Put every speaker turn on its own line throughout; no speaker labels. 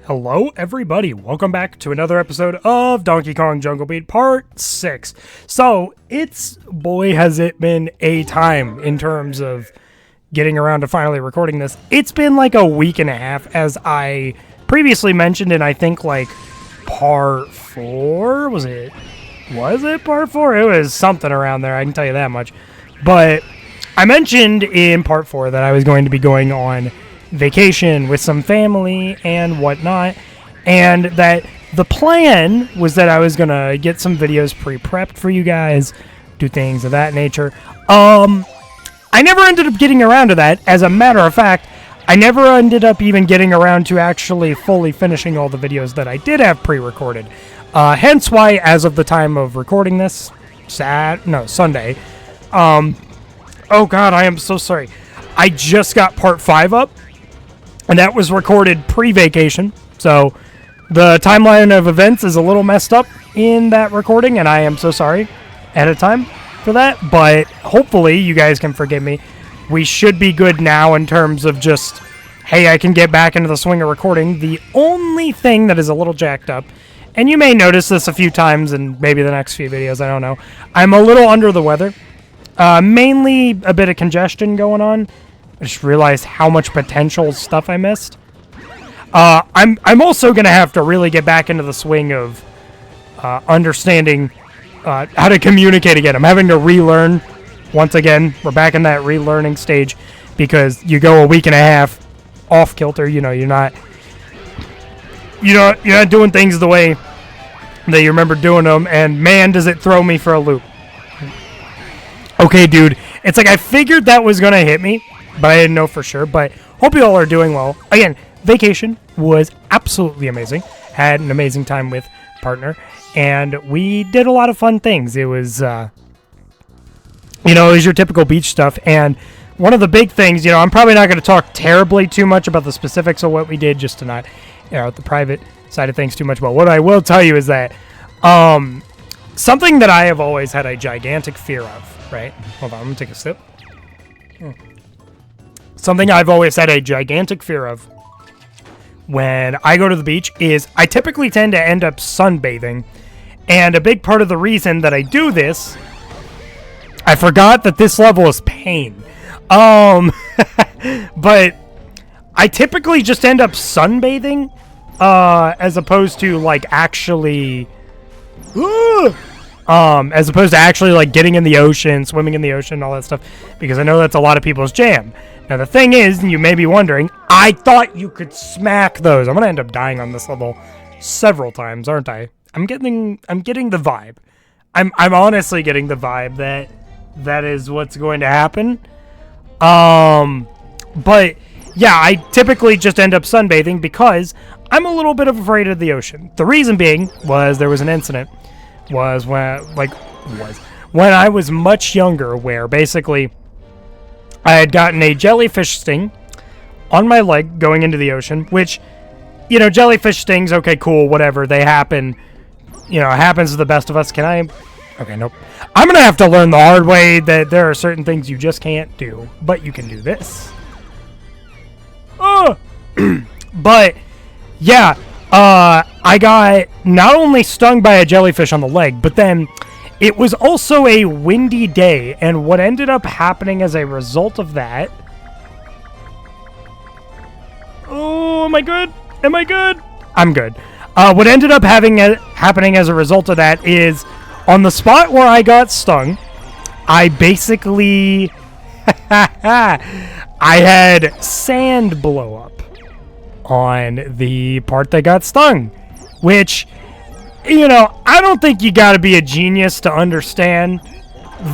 Hello everybody, welcome back to another episode of Donkey Kong Jungle Beat Part 6. So, boy has it been a time in terms of getting around to finally recording this. It's been like a week and a half, as I previously mentioned in I think like Part 4? Was it Part 4? It was something around there, I can tell you that much. But I mentioned in Part 4 that I was going to be going on vacation with some family and whatnot, and that the plan was that I was gonna get some videos pre-prepped for you guys, do things of that nature. I never ended up getting around to that. As a matter of fact, I never ended up even getting around to actually fully finishing all the videos that I did have pre-recorded. Hence why, as of the time of recording this, Sunday, oh god, I am so sorry. I just got Part 5 up, and that was recorded pre-vacation, so the timeline of events is a little messed up in that recording, and I am so sorry ahead of time for that, but hopefully you guys can forgive me. We should be good now in terms of just, hey, I can get back into the swing of recording. The only thing that is a little jacked up, and you may notice this a few times in maybe the next few videos, I don't know, I'm a little under the weather. Mainly a bit of congestion going on. I just realized how much potential stuff I missed. I'm also going to have to really get back into the swing of understanding how to communicate again. I'm having to relearn. Once again, we're back in that relearning stage because you go a week and a half off kilter. You know, you're not doing things the way that you remember doing them, and man, does it throw me for a loop. Okay, dude, it's like I figured that was going to hit me, but I didn't know for sure. But hope you all are doing well. Again, vacation was absolutely amazing. Had an amazing time with partner, and we did a lot of fun things. It was, it was your typical beach stuff. And one of the big things, I'm probably not going to talk terribly too much about the specifics of what we did, just to not air out the private side of things too much. But what I will tell you is that something that I have always had a gigantic fear of, right? Hold on, I'm going to take a sip. Something I've always had a gigantic fear of when I go to the beach is I typically tend to end up sunbathing. And a big part of the reason that I do this, I forgot that this level is pain. But I typically just end up sunbathing as opposed to like actually like getting in the ocean, swimming in the ocean, all that stuff, because I know that's a lot of people's jam. Now the thing is, and you may be wondering, I thought you could smack those. I'm gonna end up dying on this level several times, aren't I? I'm getting the vibe. I'm honestly getting the vibe that is what's going to happen. But yeah, I typically just end up sunbathing because I'm a little bit afraid of the ocean. The reason being was there was an incident when I was much younger, where basically I had gotten a jellyfish sting on my leg going into the ocean, which, jellyfish stings, okay, cool, whatever, they happen, it happens to the best of us. Okay, nope. I'm going to have to learn the hard way that there are certain things you just can't do, but you can do this. But, yeah, I got not only stung by a jellyfish on the leg, but then it was also a windy day, and what ended up happening as a result of that... Oh, am I good? Am I good? I'm good. What ended up happening as a result of that is, on the spot where I got stung, I basically... I had sand blow up on the part that got stung, which... I don't think you gotta be a genius to understand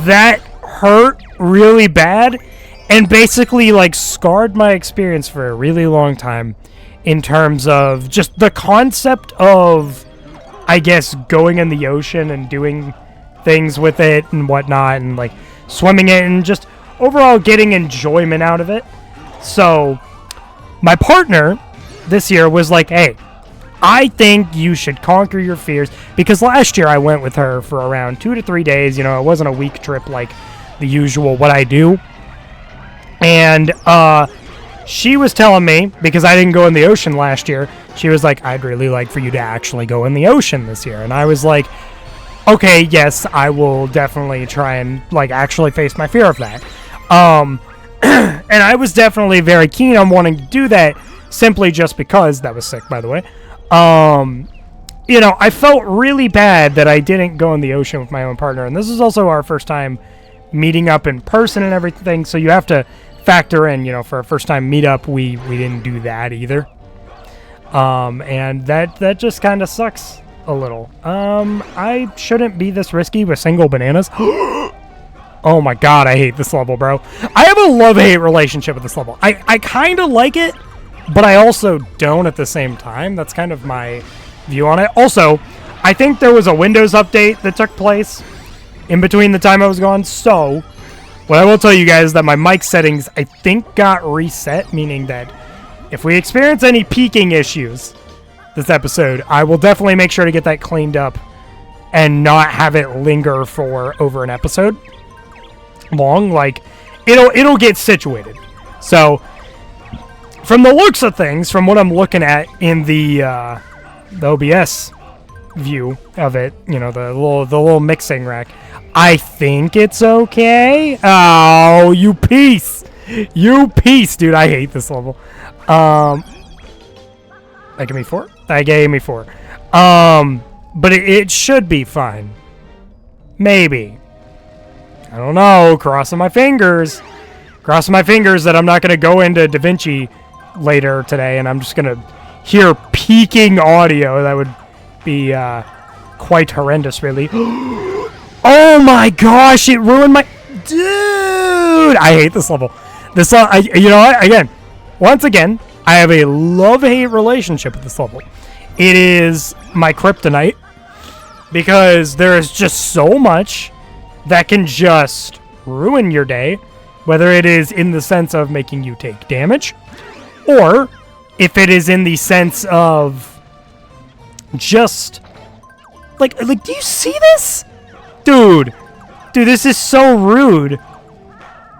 that hurt really bad and basically, scarred my experience for a really long time in terms of just the concept of, I guess, going in the ocean and doing things with it and whatnot and, swimming it and just overall getting enjoyment out of it. So, my partner this year was like, hey, I think you should conquer your fears, because last year I went with her for around 2 to 3 days. It wasn't a week trip like the usual what I do. And she was telling me, because I didn't go in the ocean last year, she was like, I'd really like for you to actually go in the ocean this year. And I was like, okay, yes, I will definitely try and, like, actually face my fear of that. And I was definitely very keen on wanting to do that, simply just because, that was sick, by the way. You know, I felt really bad that I didn't go in the ocean with my own partner. And this is also our first time meeting up in person and everything, so you have to factor in, you know, for our first time meetup, we didn't do that either. And that just kind of sucks a little. I shouldn't be this risky with single bananas. Oh my god, I hate this level, bro. I have a love-hate relationship with this level. I kind of like it, but I also don't at the same time. That's kind of my view on it. Also, I think there was a Windows update that took place in between the time I was gone, so what I will tell you guys is that my mic settings, I think, got reset, meaning that if we experience any peaking issues this episode, I will definitely make sure to get that cleaned up and not have it linger for over an episode long. Like, it'll get situated. So, from the looks of things, from what I'm looking at in the OBS view of it, you know, the little mixing rack, I think it's okay. Oh, you piece, dude. I hate this level. That gave me 4. That gave me 4. But it should be fine. Maybe. I don't know. Crossing my fingers. Crossing my fingers that I'm not going to go into DaVinci later today, and I'm just going to hear peaking audio. That would be quite horrendous, really. Oh my gosh, it ruined my... Dude! I hate this level. You know what? Once again, I have a love-hate relationship with this level. It is my kryptonite, because there is just so much that can just ruin your day, whether it is in the sense of making you take damage, or if it is in the sense of just... Like, do you see this? Dude, this is so rude.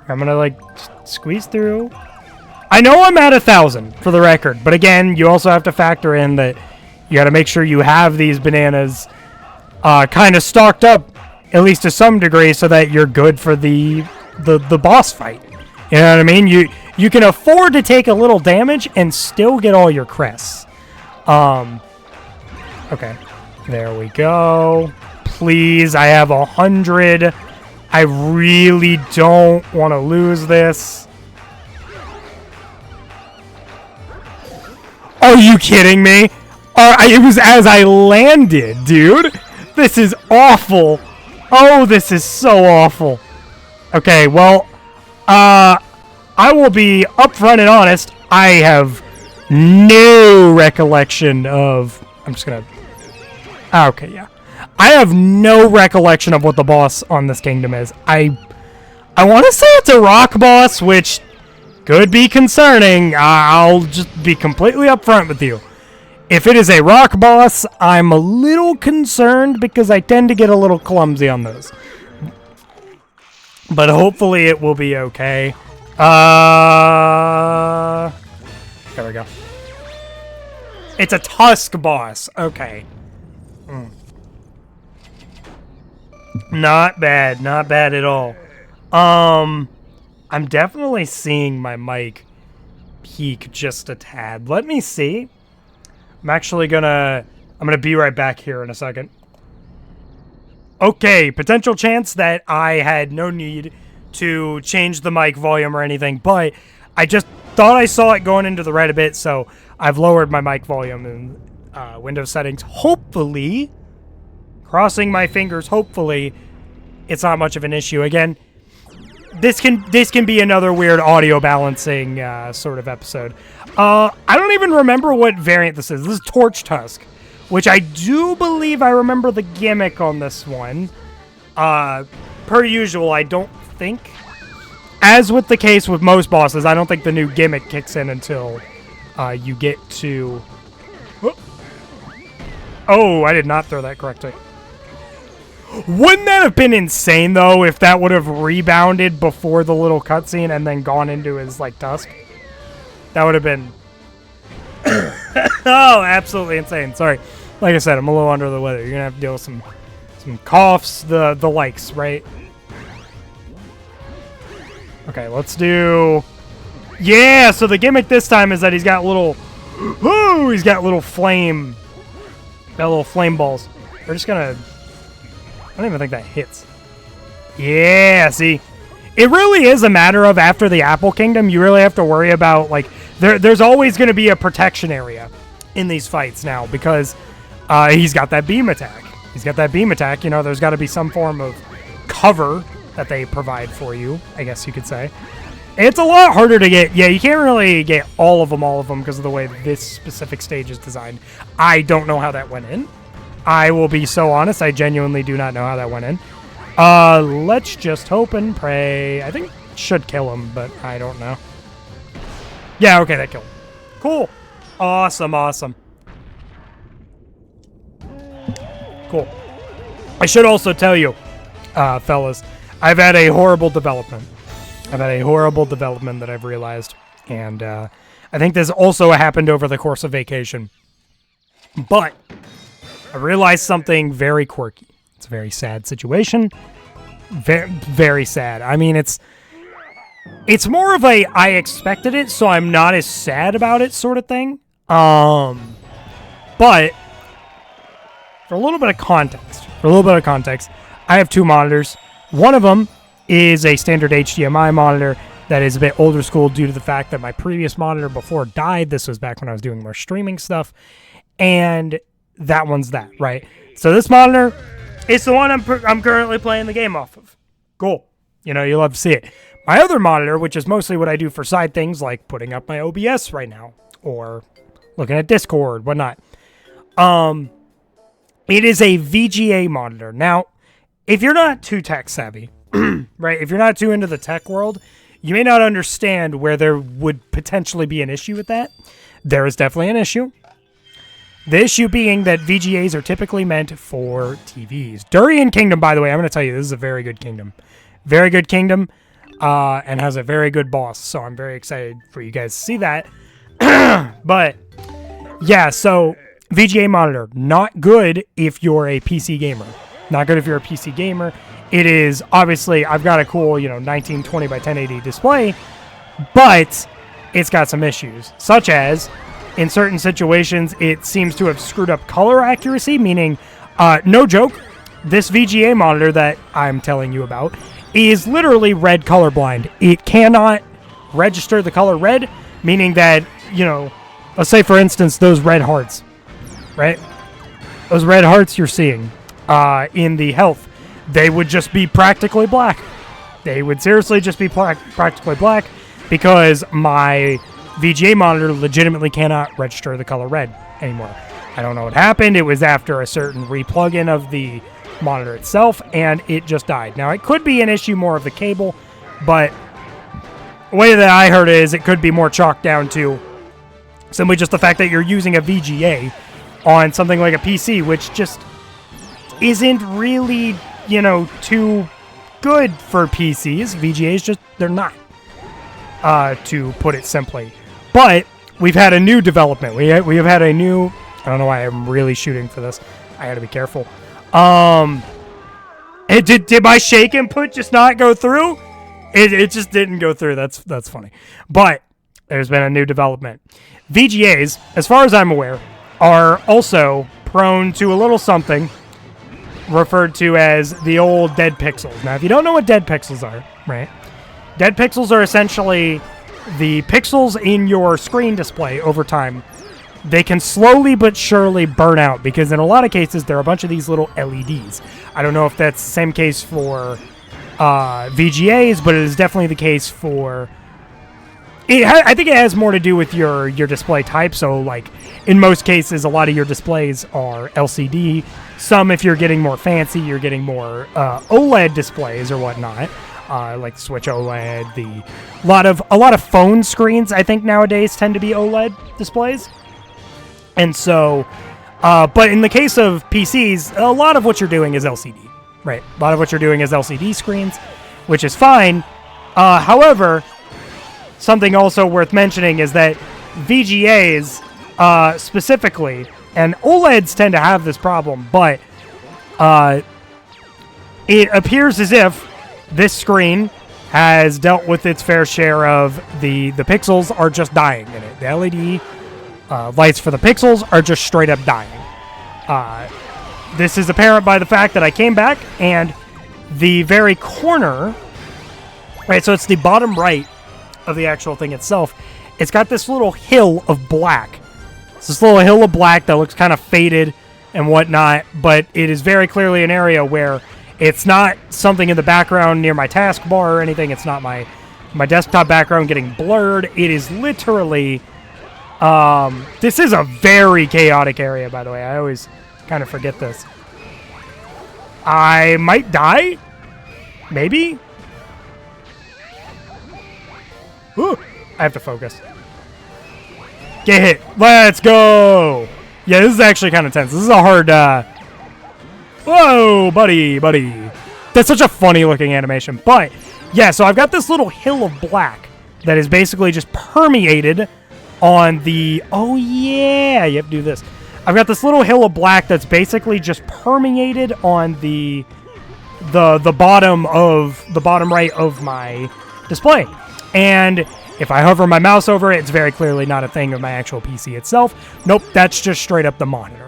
I'm gonna, like, squeeze through. I know I'm at 1,000, for the record, but again, you also have to factor in that you gotta make sure you have these bananas kind of stocked up, at least to some degree, so that you're good for the boss fight. You know what I mean? You can afford to take a little damage and still get all your crests. Okay. There we go. Please, I have 100. I really don't want to lose this. Are you kidding me? It was as I landed, dude. This is awful. Oh, this is so awful. Okay, well, I will be upfront and honest. I have no recollection of... I'm just going to... Okay, yeah. I have no recollection of what the boss on this kingdom is. I want to say it's a rock boss, which could be concerning. I'll just be completely upfront with you. If it is a rock boss, I'm a little concerned because I tend to get a little clumsy on those. But hopefully it will be okay. There we go. It's a Tusk boss. Okay. Not bad. Not bad at all. I'm definitely seeing my mic peak just a tad. Let me see. I'm gonna be right back here in a second. Okay, potential chance that I had no need to change the mic volume or anything, but I just thought I saw it going into the right a bit, so I've lowered my mic volume in Windows settings. Hopefully, crossing my fingers, hopefully it's not much of an issue. Again, this can be another weird audio balancing sort of episode. I don't even remember what variant this is. This is Torch Tusk, which I do believe I remember the gimmick on this one. Per usual, I don't think, as with the case with most bosses, I don't think the new gimmick kicks in until you get to... Oh, I did not throw that correctly. Wouldn't that have been insane, though, if that would have rebounded before the little cutscene and then gone into his, like, tusk? That would have been oh, absolutely insane. Sorry. Like I said, I'm a little under the weather. You're gonna have to deal with some coughs, the likes, right? Okay, let's do. Yeah. So the gimmick this time is that he's got little. Ooh, he's got little flame. Got little flame balls. We're just gonna. I don't even think that hits. Yeah. See, it really is a matter of after the Apple Kingdom, you really have to worry about like there's always going to be a protection area in these fights now because he's got that beam attack. He's got that beam attack. You know, there's got to be some form of cover that they provide for you, I guess you could say. It's a lot harder to get. Yeah, you can't really get all of them because of the way this specific stage is designed. I don't know how that went in. I will be so honest. I genuinely do not know how that went in. Let's just hope and pray. I think it should kill him, but I don't know. Yeah, okay, that killed him. Cool. Awesome. Cool. I should also tell you, fellas, I've had a horrible development. That I've realized. And I think this also happened over the course of vacation. But I realized something very quirky. It's a very sad situation. Very, very sad. I mean, it's more of a I expected it, so I'm not as sad about it sort of thing. But for a little bit of context, I have two monitors. One of them is a standard HDMI monitor that is a bit older school due to the fact that my previous monitor before died. This was back when I was doing more streaming stuff. And that one's that, right? So this monitor is the one I'm currently playing the game off of. Cool. You know, you love to see it. My other monitor, which is mostly what I do for side things like putting up my OBS right now or looking at Discord, whatnot. It is a VGA monitor. Now, if you're not too tech savvy, right? If you're not too into the tech world, you may not understand where there would potentially be an issue with that. There is definitely an issue. The issue being that VGAs are typically meant for TVs. Durian Kingdom, by the way, I'm going to tell you, this is a very good kingdom. Very good kingdom, and has a very good boss. So I'm very excited for you guys to see that. But, yeah, so VGA monitor, not good if you're a PC gamer. Not good if you're a PC gamer. It is, obviously, I've got a cool, 1920 by 1080 display, but it's got some issues, such as, in certain situations, it seems to have screwed up color accuracy, meaning, no joke, this VGA monitor that I'm telling you about is literally red colorblind. It cannot register the color red, meaning that, let's say, for instance, those red hearts, right? Those red hearts you're seeing in the health, they would just be practically black. They would seriously just be practically black because my VGA monitor legitimately cannot register the color red anymore. I don't know what happened. It was after a certain replug-in of the monitor itself, and it just died. Now, it could be an issue more of the cable, but the way that I heard it is it could be more chalked down to simply just the fact that you're using a VGA on something like a PC, which just isn't really, too good for PCs. VGAs just, they're not, to put it simply. But we've had a new development. We have had a new, I don't know why I'm really shooting for this. I gotta be careful. Did my shake input just not go through? It just didn't go through. That's funny. But there's been a new development. VGAs, as far as I'm aware, are also prone to a little something referred to as the old dead pixels. Now, if you don't know what dead pixels are, right? Dead pixels are essentially the pixels in your screen display over time. They can slowly but surely burn out because in a lot of cases, there are a bunch of these little LEDs. I don't know if that's the same case for VGAs, but it is definitely the case for... I think it has more to do with your display type. So, like, in most cases, a lot of your displays are LCD. Some, if you're getting more fancy, you're getting more OLED displays or whatnot, like Switch OLED. A lot of phone screens, I think nowadays tend to be OLED displays. And so, but in the case of PCs, a lot of what you're doing is LCD, right? A lot of what you're doing is LCD screens, which is fine. However, something also worth mentioning is that VGAs specifically, and OLEDs tend to have this problem, but it appears as if this screen has dealt with its fair share of the pixels are just dying in it. The LED lights for the pixels are just straight up dying. This is apparent by the fact that I came back and the very corner, right, so it's the bottom right of the actual thing itself, it's got this little hill of black. It's this little hill of black that looks kind of faded and whatnot, but it is very clearly an area where it's not something in the background near my taskbar or anything. It's not my desktop background getting blurred. It is literally... this is a very chaotic area, by the way. I always kind of forget this. I might die? Maybe? Ooh, I have to focus. Get hit. Let's go! Yeah, this is actually kind of tense. This is a hard... Whoa, buddy. That's such a funny-looking animation. But, yeah, so I've got this little hill of black that is basically just permeated on the... Oh, yeah, you have to do this. I've got this little hill of black that's basically just permeated on the bottom right of my display. And if I hover my mouse over it, it's very clearly not a thing of my actual PC itself. Nope, that's just straight up the monitor.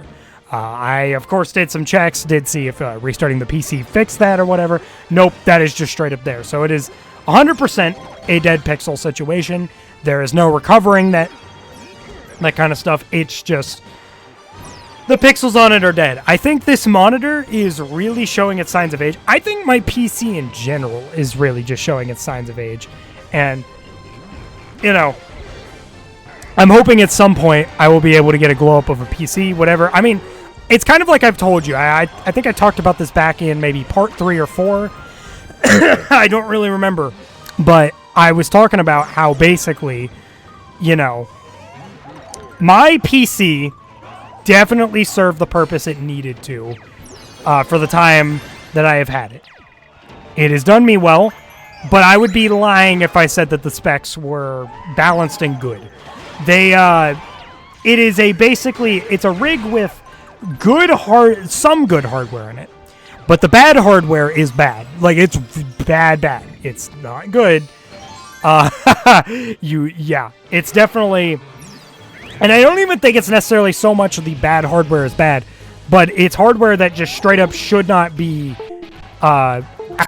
I, of course, did some checks, did see if restarting the PC fixed that or whatever. Nope, that is just straight up there. So it is 100% a dead pixel situation. There is no recovering that kind of stuff. It's just the pixels on it are dead. I think this monitor is really showing its signs of age. I think my PC in general is really just showing its signs of age. And, you know, I'm hoping at some point I will be able to get a glow up of a PC, whatever. I mean, it's kind of like I've told you. I think I talked about this back in maybe part 3 or 4. I don't really remember. But I was talking about how basically, you know, my PC definitely served the purpose it needed to for the time that I have had it. It has done me well, but I would be lying if I said that the specs were balanced and good. It is it's a rig with some good hardware in it, but the bad hardware is bad. Like, it's bad. It's not good. It's definitely, and I don't even think it's necessarily so much the bad hardware is bad, but it's hardware that just straight up should not be,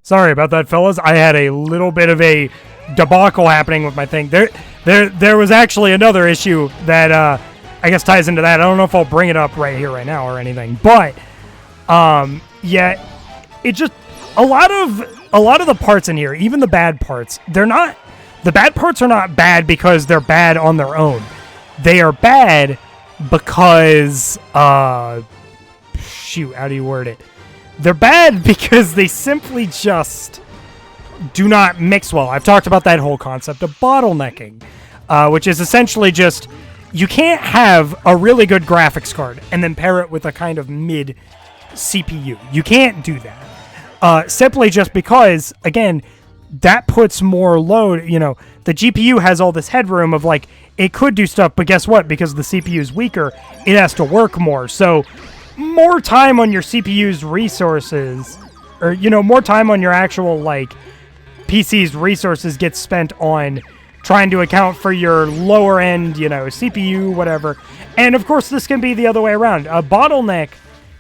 sorry about that, fellas. I had a little bit of a debacle happening with my thing. There was actually another issue that I guess ties into that. I don't know if I'll bring it up right here, right now, or anything. But yeah, it just a lot of the parts in here, even the bad parts, the bad parts are not bad because they're bad on their own. They are bad because shoot, how do you word it? They're bad because they simply just do not mix well. I've talked about that whole concept of bottlenecking, which is essentially just you can't have a really good graphics card and then pair it with a kind of mid CPU. You can't do that. Simply just because, again, that puts more load. You know, the GPU has all this headroom of, like, it could do stuff, but guess what? Because the CPU is weaker, it has to work more. So more time on your CPU's resources, or, you know, more time on your actual, like, PC's resources gets spent on trying to account for your lower end, you know, CPU, whatever. And of course, this can be the other way around. A bottleneck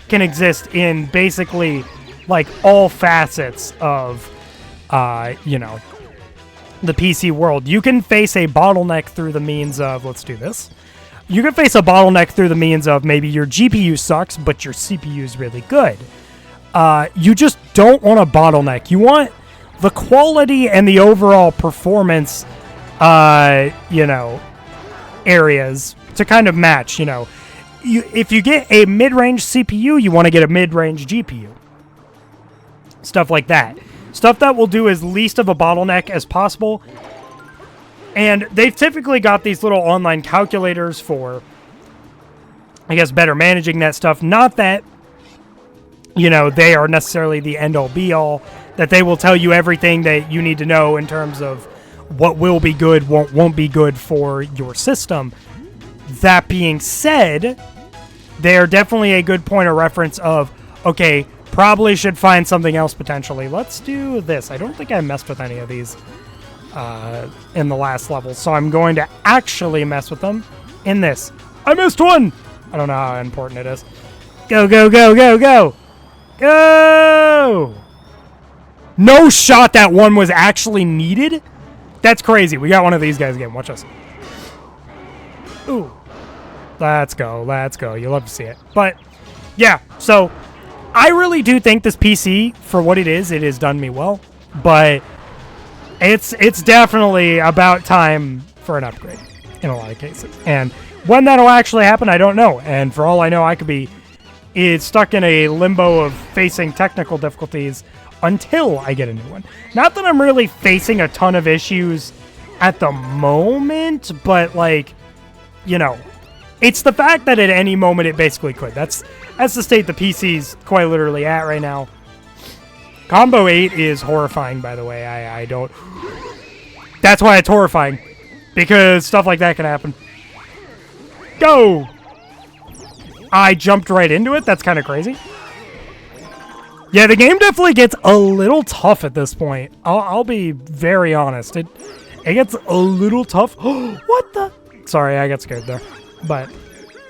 can exist in basically like all facets of, you know, the PC world. You can face a bottleneck through the means of, let's do this. You can face a bottleneck through the means of maybe your GPU sucks, but your CPU is really good. You just don't want a bottleneck. You want the quality and the overall performance, you know, areas to kind of match, you know. If you get a mid-range CPU, you want to get a mid-range GPU. Stuff like that. Stuff that will do as least of a bottleneck as possible. And they've typically got these little online calculators for, I guess, better managing that stuff. Not that, you know, they are necessarily the end-all, be-all, that they will tell you everything that you need to know in terms of what will be good won't be good for your system. That being said, they're definitely a good point of reference of, okay, probably should find something else potentially. Let's do this. I don't think I messed with any of these in the last level, so I'm going to actually mess with them in this. I missed one! I don't know how important it is. Go, go, go, go, go! Go! No shot that one was actually needed? That's crazy. We got one of these guys again. Watch us. Ooh. Let's go. Let's go. You love to see it. But, yeah. So, I really do think this PC, for what it has done me well. But, it's definitely about time for an upgrade in a lot of cases. And when that'll actually happen, I don't know. And for all I know, I could be stuck in a limbo of facing technical difficulties until I get a new one. Not that I'm really facing a ton of issues at the moment, but, like, you know, it's the fact that at any moment it basically could. That's the state the PC's quite literally at right now. Combo 8 is horrifying, by the way. I don't... That's why it's horrifying. Because stuff like that can happen. Go! I jumped right into it. That's kind of crazy. Yeah, the game definitely gets a little tough at this point. I'll be very honest. It gets a little tough. What the? Sorry, I got scared there. But,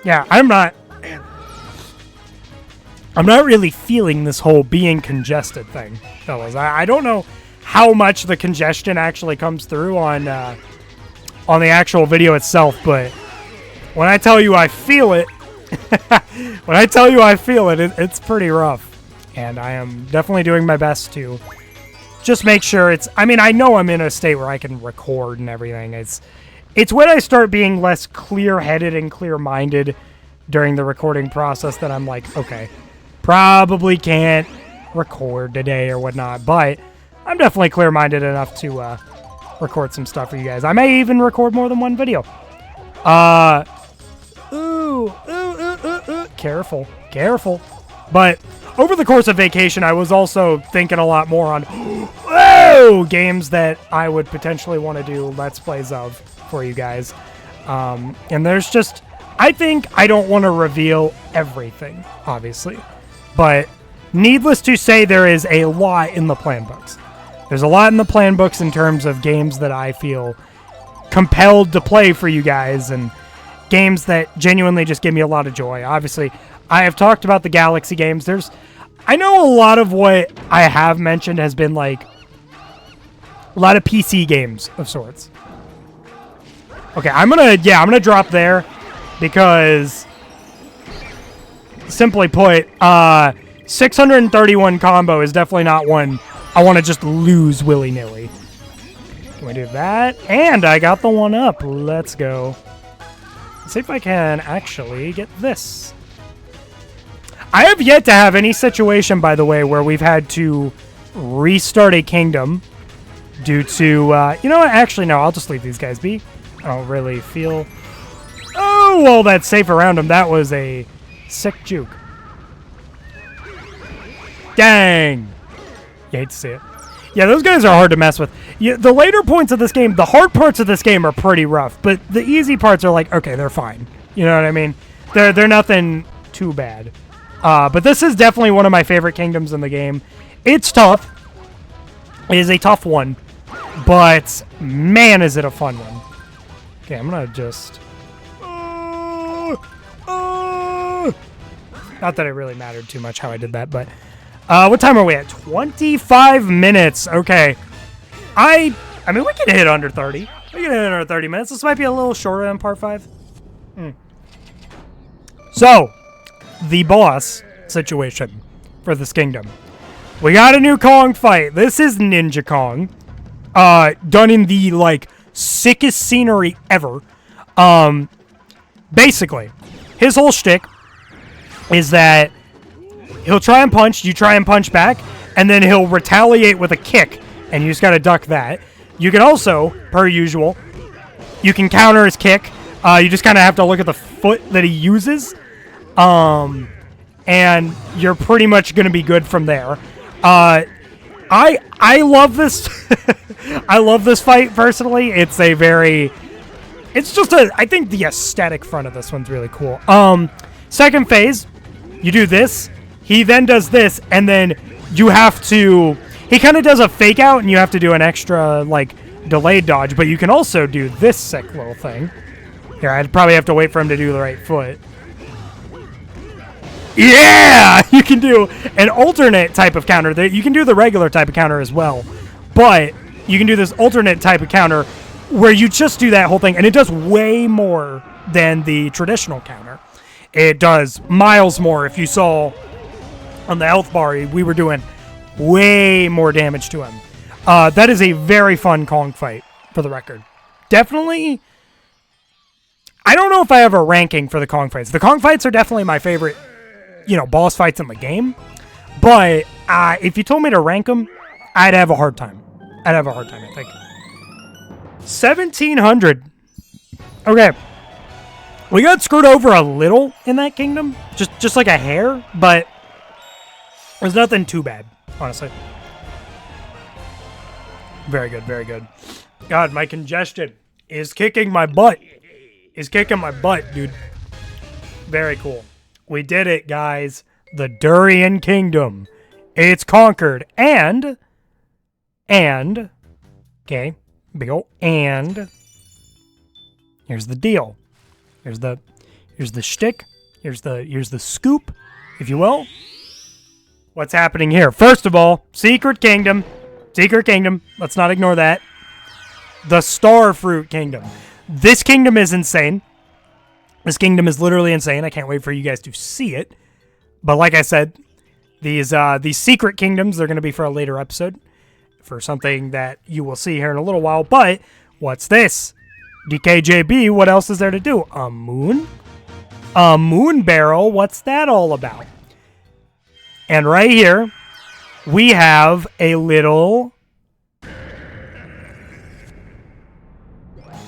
yeah, I'm not really feeling this whole being congested thing, fellas. I don't know how much the congestion actually comes through on the actual video itself, but when I tell you I feel it, it's pretty rough. And I am definitely doing my best to just make sure it's... I mean, I know I'm in a state where I can record and everything. It's when I start being less clear-headed and clear-minded during the recording process that I'm like, okay, probably can't record today or whatnot. But I'm definitely clear-minded enough to record some stuff for you guys. I may even record more than one video. Careful. But over the course of vacation, I was also thinking a lot more on games that I would potentially want to do Let's Plays of for you guys. And there's just... I think I don't want to reveal everything, obviously. But needless to say, there is a lot in the plan books. There's a lot in the plan books in terms of games that I feel compelled to play for you guys, and games that genuinely just give me a lot of joy. Obviously, I have talked about the Galaxy games. I know a lot of what I have mentioned has been like a lot of PC games of sorts. Okay, I'm gonna drop there because, simply put, 631 combo is definitely not one I want to just lose willy-nilly. Can we do that? And I got the one up. Let's go. Let's see if I can actually get this. I have yet to have any situation, by the way, where we've had to restart a kingdom due to, you know what? Actually, no, I'll just leave these guys be. I don't really feel... Oh, well, that's safe around them. That was a sick juke. Dang. You hate to see it. Yeah, those guys are hard to mess with. Yeah, the later points of this game, the hard parts of this game are pretty rough, but the easy parts are like, okay, they're fine. You know what I mean? They're nothing too bad. But this is definitely one of my favorite kingdoms in the game. It's tough. It is a tough one. But, man, is it a fun one. Okay, I'm going to just... Not that it really mattered too much how I did that, but... what time are we at? 25 minutes. Okay. I mean, we can hit under 30. We can hit under 30 minutes. This might be a little shorter than part 5. So... the boss situation for this kingdom. We got a new Kong fight. This is Ninja Kong. Done in the, like, sickest scenery ever. Basically, his whole shtick is that he'll try and punch, you try and punch back, and then he'll retaliate with a kick, and you just gotta duck that. You can also, per usual, you can counter his kick. You just kind of have to look at the foot that he uses. And you're pretty much going to be good from there. I love this. I love this fight personally. It's just I think the aesthetic front of this one's really cool. Second phase, you do this. He then does this, and then you have to. He kind of does a fake out, and you have to do an extra like delayed dodge. But you can also do this sick little thing. Here, I'd probably have to wait for him to do the right foot. Yeah! You can do an alternate type of counter. You can do the regular type of counter as well. But you can do this alternate type of counter where you just do that whole thing. And it does way more than the traditional counter. It does miles more. If you saw on the health bar, we were doing way more damage to him. That is a very fun Kong fight, for the record. Definitely... I don't know if I have a ranking for the Kong fights. The Kong fights are definitely my favorite, boss fights in the game. But if you told me to rank them, I'd have a hard time. I think. 1,700. Okay. We got screwed over a little in that kingdom. Just like a hair, but there's nothing too bad, honestly. Very good, very good. God, my congestion is kicking my butt. Dude. Very cool. We did it, guys. The Durian Kingdom. It's conquered. And, okay, big ol' and, here's the deal. Here's the shtick. Here's the scoop, if you will. What's happening here? First of all, Secret Kingdom. Let's not ignore that. The Starfruit Kingdom. This kingdom is insane. This kingdom is literally insane. I can't wait for you guys to see it. But like I said, these secret kingdoms, they're going to be for a later episode. For something that you will see here in a little while. But what's this? DKJB, what else is there to do? A moon? A moon barrel? What's that all about? And right here, we have a little...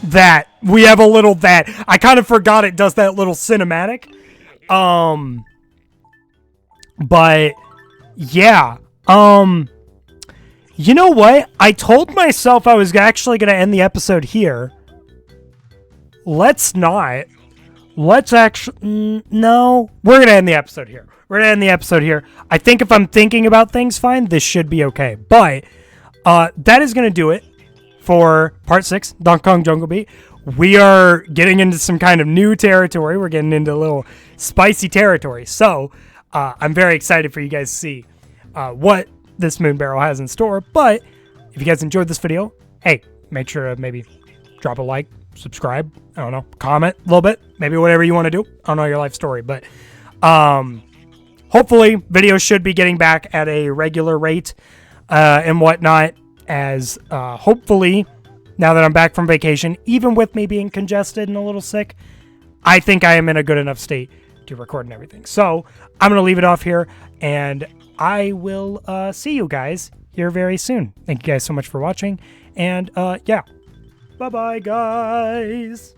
that. We have a little that. I kind of forgot it does that little cinematic. But, yeah. You know what? I told myself I was actually going to end the episode here. Let's not. Let's actually... no. We're going to end the episode here. I think if I'm thinking about things fine, this should be okay. But, that is going to do it for Part 6, Donkey Kong Jungle Beat. We are getting into some kind of new territory. We're getting into a little spicy territory. So, I'm very excited for you guys to see what this Moon Barrel has in store. But, if you guys enjoyed this video, hey, make sure to maybe drop a like, subscribe, I don't know, comment a little bit. Maybe whatever you want to do. I don't know your life story. But, hopefully, videos should be getting back at a regular rate and whatnot. As hopefully, now that I'm back from vacation, even with me being congested and a little sick, I think I am in a good enough state to record and everything. So I'm going to leave it off here, and I will see you guys here very soon. Thank you guys so much for watching, and yeah, bye-bye, guys.